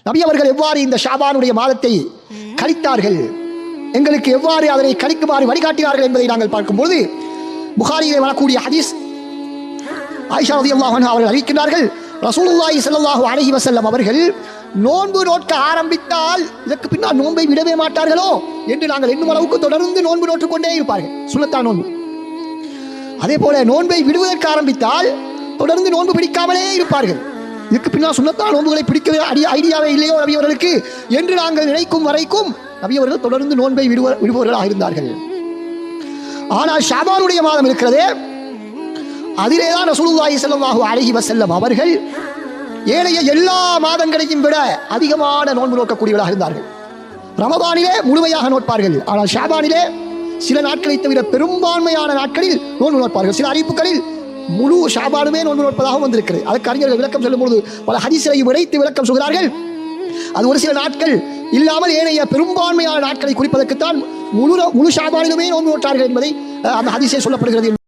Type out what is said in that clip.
நபி அவர்கள் எவ்வாறு இந்த ஷாபானுடைய மாதத்தை கழித்தார்கள், எங்களுக்கு எவ்வாறு அதனை கழிக்குமாறு வழிகாட்டினார்கள் என்பதை நாங்கள் பார்க்கும்போது புகாரியிலே வரக்கூடிய ஹதீஸ், ஆயிஷா ரலியல்லாஹு அன்ஹா அவர்கள் அறிவிக்கின்றார்கள், ரசூலுல்லாஹி ஸல்லல்லாஹு அலைஹி வஸல்லம் அவர்கள் நோன்பு நோக்க ஆரம்பித்தால் இதற்கு பின்னால் நோன்பை விடவே மாட்டார்களோ என்று நாங்கள் எண்ணும் அளவுக்கு தொடர்ந்து நோன்பு நோற்றுக் கொண்டே இருப்பார்கள். சுன்னத்தான நோன்பு. அதே போல நோன்பை விடுவதற்கு ஆரம்பித்தால் தொடர்ந்து நோன்பு பிடிக்காமலே இருப்பார்கள். இதுக்கு பின்னால் சுன்னத்தான நோன்புகளை பிடிக்கவே ஐடியாவே இல்லையோ நபி அவர்களுக்கு என்று நாங்கள் நினைக்கும் வரைக்கும் நபி அவர்கள் தொடர்ந்து நோன்பை விடுபவர்களாக இருந்தார்கள். ஆனால் ஷாபானுடைய மாதம் இருக்கிறதே, அதிலேதான் ரசூலுல்லாஹி ஸல்லல்லாஹு அலைஹி வஸல்லம் அவர்கள் ஏனைய எல்லா மாதங்களையும் விட அதிகமான நோன்பு நோக்கக்கூடியவர்களாக இருந்தார்கள். ரமதானிலே முழுமையாக நோட்பார்கள், ஆனால் ஷாபானிலே சில நாட்களை தவிர பெரும்பான்மையான நாட்களில் நோன்பு நோட்பார்கள். சில அறிவிப்புகளில் முழு ஷாபானுமே நோன்பு நோட்பதாக வந்திருக்கிறது. அதற்கு அறிஞர்கள் விளக்கம் சொல்லும் பொழுது பல ஹதீஸையும் இணைத்து விளக்கம் சொல்கிறார்கள். அது ஒரு சில நாட்கள் இல்லாமல் ஏனைய பெரும்பான்மையான நாட்களை குறிப்பதற்குத்தான் முழு ஷாபானிலுமே நோன்பு நோட்டார்கள் என்பதை அந்த ஹதீஸே சொல்லப்படுகிறது.